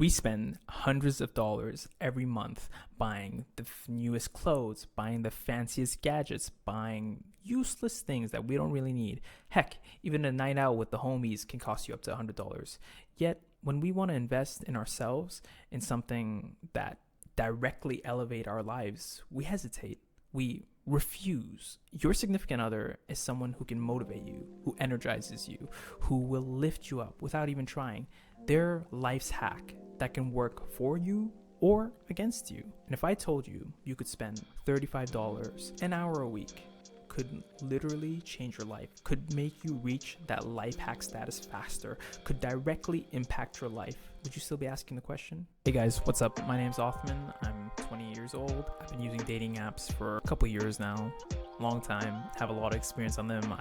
We spend hundreds of dollars every month buying the newest clothes, buying the fanciest gadgets, buying useless things that we don't really need. Heck, even a night out with the homies can cost you up to $100. Yet, when we want to invest in ourselves, in something that directly elevate our lives, we hesitate. We refuse. Your significant other is someone who can motivate you, who energizes you, who will lift you up without even trying. They're life's hack that can work for you or against you. And if I told you you could spend $35 an hour a week, could literally change your life, could make you reach that life hack status faster, could directly impact your life, would you still be asking the question? Hey guys, what's up? My name's Othman. I'm 20 years old. I've been using dating apps for a couple years now. Long time, have a lot of experience on them.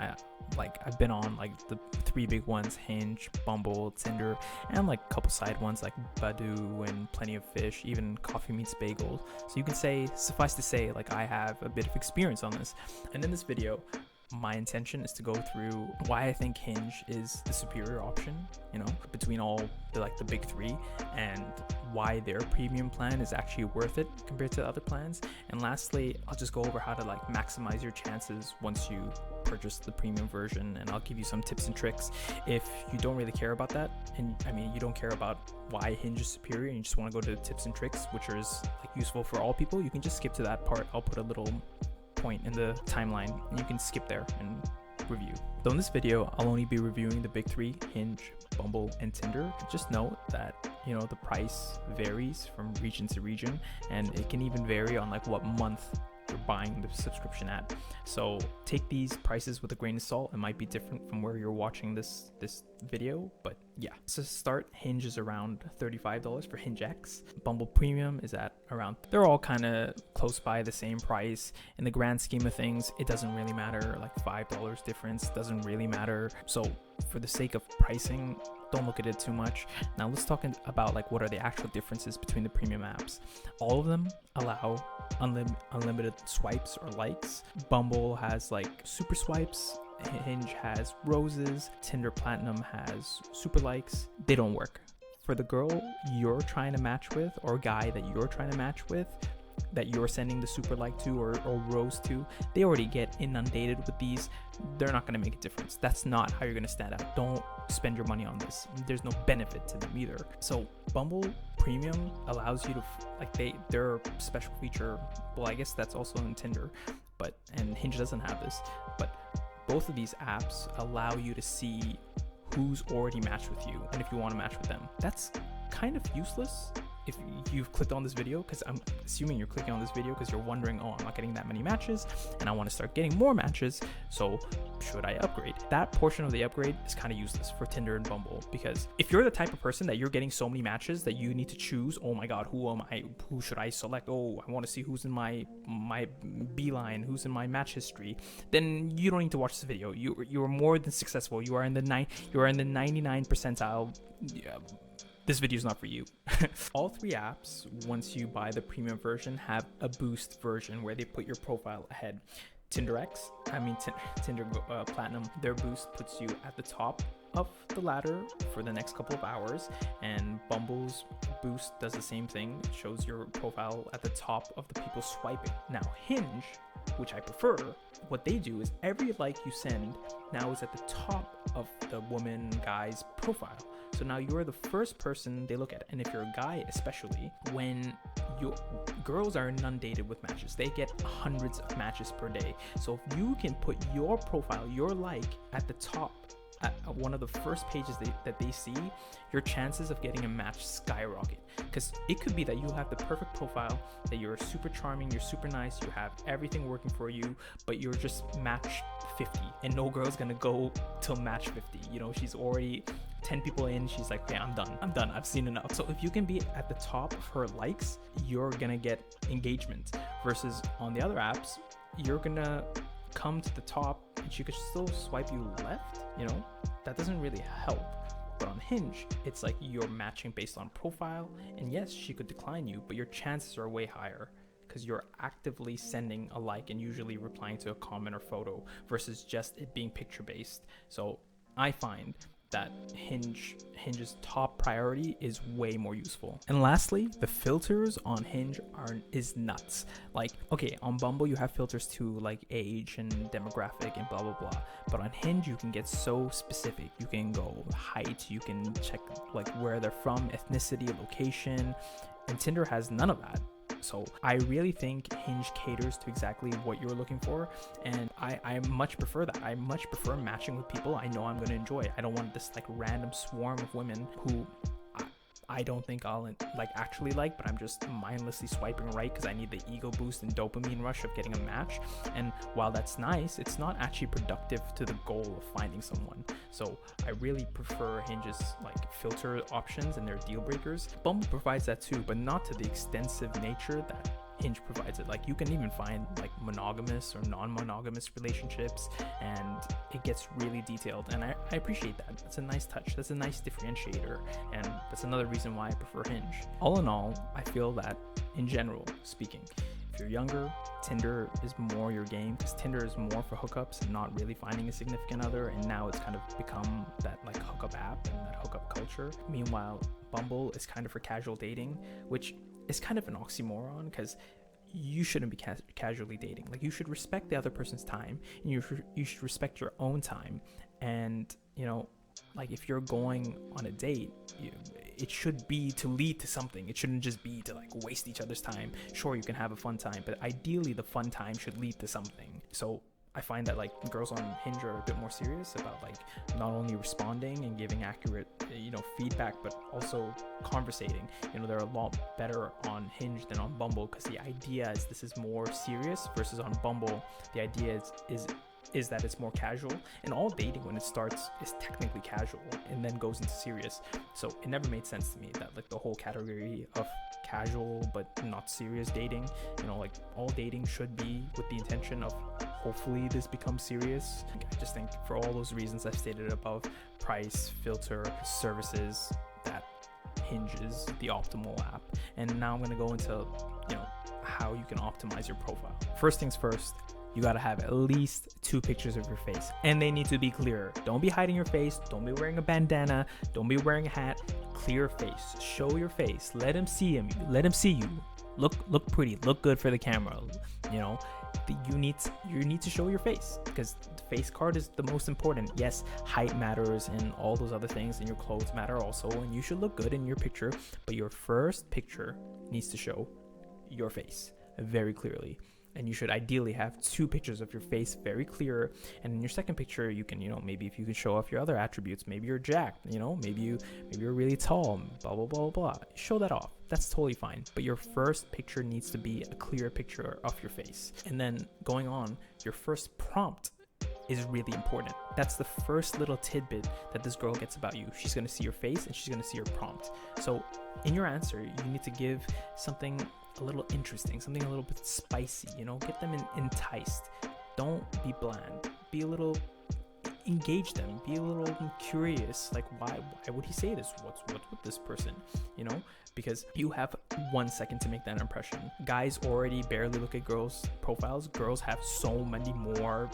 I've been on like the three big ones: Hinge, Bumble, Tinder, and like a couple side ones like Badoo and Plenty of Fish, even Coffee Meets Bagel. So you can say, suffice to say, like I have a bit of experience on this. And in this video, my intention is to go through why I think Hinge is the superior option, between all the big three, and why their premium plan is actually worth it compared to other plans. And lastly, I'll just go over how to maximize your chances once you purchase the premium version, and I'll give you some tips and tricks. If you don't really care about that, and you don't care about why Hinge is superior, and you just want to go to the tips and tricks, which is useful for all people, you can just skip to that part. I'll put a little point in the timeline and you can skip there and review. So in this video, I'll only be reviewing the big three: Hinge, Bumble, and Tinder. Just note that the price varies from region to region, and it can even vary on what month you're buying the subscription at. So take these prices with a grain of salt. It might be different from where you're watching this video, but yeah. So to start, Hinge is around $35 for Hinge X. Bumble Premium is at around, they're all kind of close by the same price. In the grand scheme of things, it doesn't really matter. Like $5 difference doesn't really matter. So for the sake of pricing, don't look at it too much. Now let's talk about what are the actual differences between the premium apps. All of them allow unlimited swipes or likes. Bumble has super swipes. Hinge has roses. Tinder Platinum has super likes. They don't work. For the girl you're trying to match with, or guy that you're trying to match with, that you're sending the super like to or rose to, they already get inundated with these. They're not going to make a difference. That's not how you're going to stand out. Don't spend your money on this. There's no benefit to them either. So Bumble Premium allows you to their special feature, well, I guess that's also in Tinder, and Hinge doesn't have this, but both of these apps allow you to see who's already matched with you and if you want to match with them. That's kind of useless if you've clicked on this video, because I'm assuming you're clicking on this video because you're wondering, oh, I'm not getting that many matches and I want to start getting more matches, so should I upgrade? That portion of the upgrade is kind of useless for Tinder and Bumble, because if you're the type of person that you're getting so many matches that you need to choose, oh my god, who should I select? Oh, I want to see who's in my beeline, who's in my match history, then you don't need to watch this video. You are more than successful. You are in the 99 percentile. This video is not for you. All three apps, once you buy the premium version, have a boost version where they put your profile ahead. Tinder Platinum, their boost puts you at the top of the ladder for the next couple of hours, and Bumble's boost does the same thing. It shows your profile at the top of the people swiping. Now Hinge, which I prefer, what they do is every like you send now is at the top of the guy's profile. So now you're the first person they look at. And if you're a guy, especially, when your girls are inundated with matches, they get hundreds of matches per day. So if you can put your profile, your like, at the top, at one of the first pages that they see, your chances of getting a match skyrocket. Because it could be that you have the perfect profile, that you're super charming, you're super nice, you have everything working for you, but you're just match 50, and no girl's gonna go till match 50. She's already 10 people in, she's like, okay, I'm done, I've seen enough. So if you can be at the top of her likes, you're gonna get engagement, versus on the other apps, you're gonna come to the top and she could still swipe you left. That doesn't really help. But on Hinge, it's you're matching based on profile, and yes, she could decline you, but your chances are way higher because you're actively sending a like and usually replying to a comment or photo, versus just it being picture based. So I find that Hinge's top priority is way more useful. And lastly, the filters on Hinge is nuts. Like, okay, on Bumble you have filters to like age and demographic and blah blah blah, but on Hinge you can get so specific. You can go height, you can check like where they're from, ethnicity, location, and Tinder has none of that. So I really think Hinge caters to exactly what you're looking for, and I much prefer that. I much prefer matching with people I know I'm going to enjoy. I don't want this like random swarm of women who I don't think I'll like actually like, but I'm just mindlessly swiping right because I need the ego boost and dopamine rush of getting a match. And while that's nice, it's not actually productive to the goal of finding someone. So I really prefer Hinge's like filter options and their deal breakers. Bumble provides that too, but not to the extensive nature that Hinge provides it. Like, you can even find like monogamous or non-monogamous relationships, and it gets really detailed, and I appreciate that. That's a nice touch, that's a nice differentiator, and that's another reason why I prefer Hinge. All in all, I feel that in general speaking, if you're younger, Tinder is more your game, because Tinder is more for hookups and not really finding a significant other, and now it's kind of become that like hookup app and that hookup culture. Meanwhile, Bumble is kind of for casual dating, which is kind of an oxymoron, because you shouldn't be casually dating. Like, you should respect the other person's time, and you should respect your own time. And you know, like, if you're going on a date, it should be to lead to something. It shouldn't just be to like waste each other's time. Sure, you can have a fun time, but ideally the fun time should lead to something. So I find that like girls on Hinge are a bit more serious about like not only responding and giving accurate, feedback, but also conversating. They're a lot better on Hinge than on Bumble, because the idea is this is more serious, versus on Bumble the idea is that it's more casual, and all dating when it starts is technically casual and then goes into serious. So it never made sense to me that like the whole category of casual but not serious dating, like all dating should be with the intention of hopefully this becomes serious. I just think for all those reasons I've stated above, price, filter, services, that Hinge is the optimal app. And now I'm going to go into how you can optimize your profile. First things first, you got to have at least 2 pictures of your face, and they need to be clear. Don't be hiding your face, don't be wearing a bandana, don't be wearing a hat. Clear face, show your face, let him see you, look pretty, look good for the camera. You need to show your face, because the face card is the most important. Yes, height matters and all those other things, and your clothes matter also, and you should look good in your picture, but your first picture needs to show your face very clearly. And you should ideally have 2 pictures of your face very clear. And in your second picture, you can, maybe if you can show off your other attributes, maybe you're jacked, maybe you're really tall, blah, blah, blah, blah. Show that off. That's totally fine. But your first picture needs to be a clear picture of your face. And then going on, your first prompt is really important. That's the first little tidbit that this girl gets about you. She's going to see your face and she's going to see your prompt. So in your answer, you need to give something a little interesting, something a little bit spicy, get them enticed. Don't be bland. Be a little, engage them. Be a little curious. Like, why would he say this? What's with this person? Because you have 1 second to make that impression. Guys already barely look at girls' profiles. Girls have so many more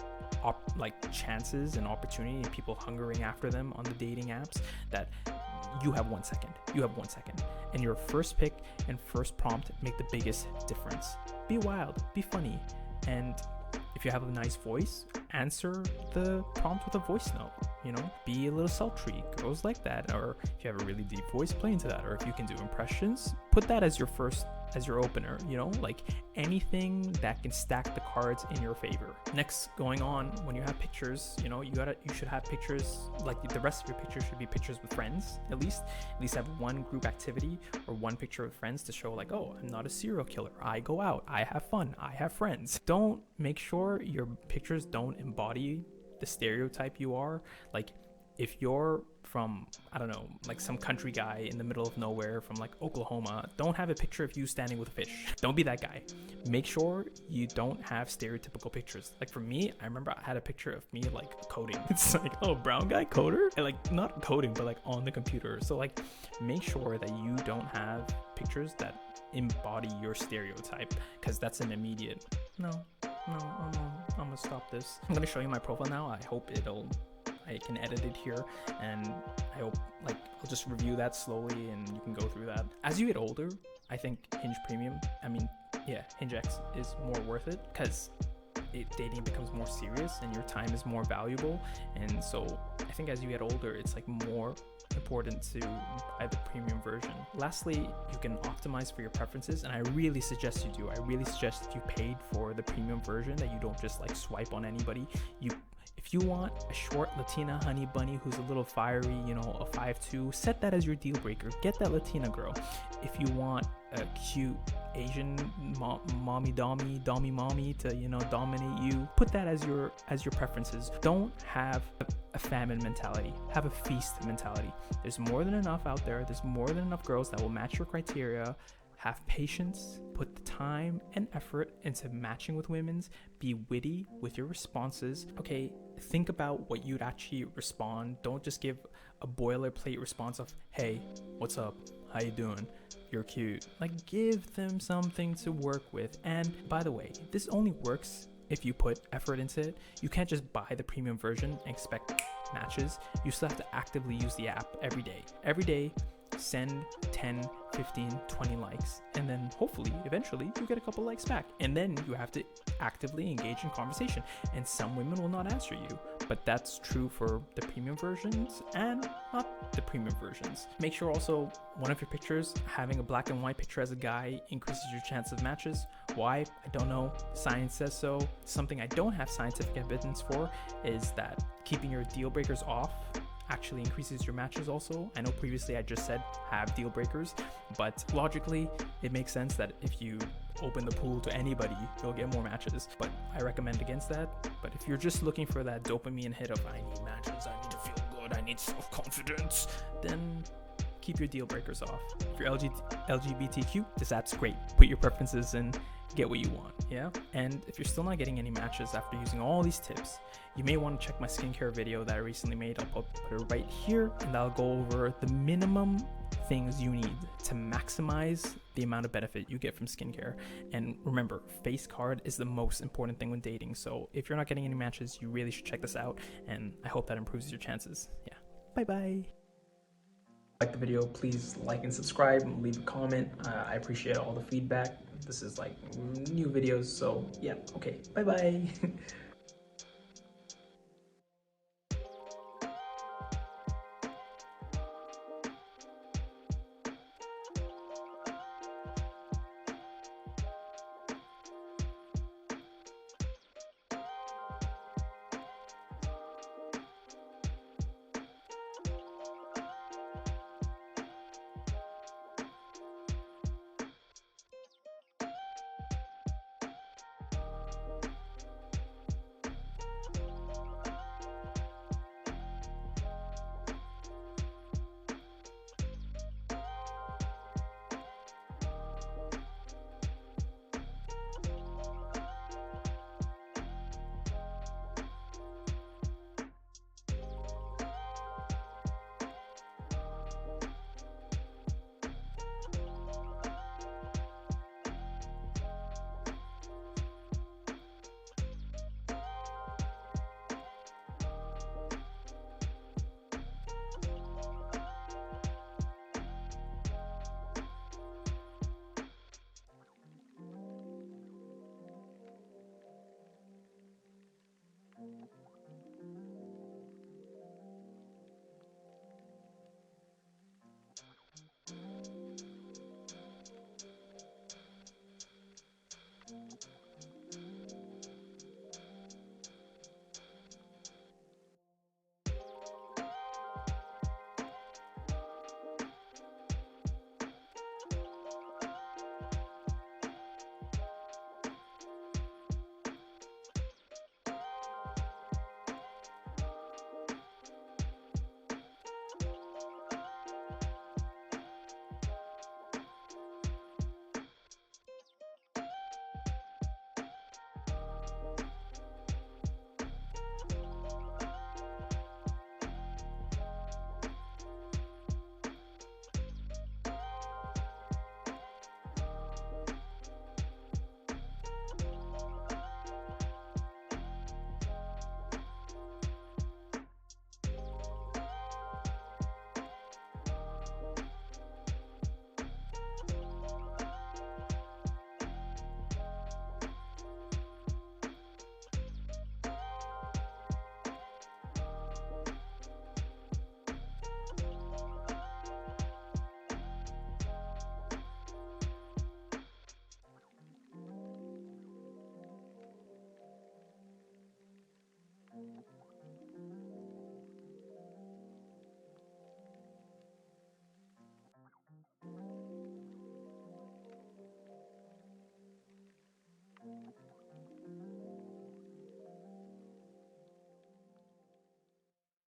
chances and opportunity, and people hungering after them on the dating apps, that you have 1 second. And your first pick and first prompt make the biggest difference. Be wild, be funny, and if you have a nice voice, answer the prompt with a voice note. Be a little sultry. Girls like that. Or if you have a really deep voice, play into that. Or if you can do impressions, put that as your opener. Like anything that can stack the cards in your favor. Next, going on, when you have pictures, you should have pictures, like the rest of your pictures should be pictures with friends. At least have one group activity or one picture with friends to show like, oh, I'm not a serial killer. I go out, I have fun, I have friends. Don't make sure your pictures don't embody the stereotype you are. Like, if you're from, I don't know, like some country guy in the middle of nowhere from like Oklahoma, don't have a picture of you standing with a fish. Don't be that guy. Make sure you don't have stereotypical pictures. Like for me, I remember I had a picture of me like coding. It's like, oh, brown guy coder? And like not coding, but like on the computer. So like make sure that you don't have pictures that embody your stereotype, because that's an immediate no, I'm gonna stop this. I'm gonna show you my profile now. I hope it'll I can edit it here, and I hope I'll just review that slowly and you can go through that. As you get older, I think Hinge Premium, Hinge X is more worth it, because dating becomes more serious and your time is more valuable. And so I think as you get older, it's like more important to buy the premium version. Lastly, you can optimize for your preferences, and I really suggest you do. I really suggest if you paid for the premium version that you don't just like swipe on anybody. If you want a short Latina honey bunny who's a little fiery, you know, a 5'2", set that as your deal breaker. Get that Latina girl. If you want a cute Asian mommy to, you know, dominate you, put that as your preferences. Don't have a famine mentality. Have a feast mentality. There's more than enough out there. There's more than enough girls that will match your criteria. Have patience, put the time and effort into matching with women's, be witty with your responses. Okay, think about what you'd actually respond. Don't just give a boilerplate response of, hey, what's up? How you doing? You're cute. Like, give them something to work with. And by the way, this only works if you put effort into it. You can't just buy the premium version and expect matches. You still have to actively use the app every day. Every day, send 10, 15, 20 likes, and then hopefully eventually you get a couple likes back, and then you have to actively engage in conversation. And some women will not answer you, but that's true for the premium versions and not the premium versions. Make sure also one of your pictures having a black and white picture as a guy increases your chance of matches. Why? I don't know. Science says so. Something I don't have scientific evidence for is that keeping your deal breakers off actually increases your matches also. I know previously I just said have deal breakers, but logically it makes sense that if you open the pool to anybody, you'll get more matches. But I recommend against that. But if you're just looking for that dopamine hit of I need matches, I need to feel good, I need self-confidence, then keep your deal breakers off. If you're LGBTQ, this app's great. Put your preferences in, get what you want, yeah? And if you're still not getting any matches after using all these tips, you may want to check my skincare video that I recently made. I'll put it right here, and I'll go over the minimum things you need to maximize the amount of benefit you get from skincare. And remember, face card is the most important thing when dating. So if you're not getting any matches, you really should check this out, and I hope that improves your chances. Yeah, bye-bye. Like the video, please like and subscribe and leave a comment. I appreciate all the feedback. This is like new videos, so yeah, okay, bye bye.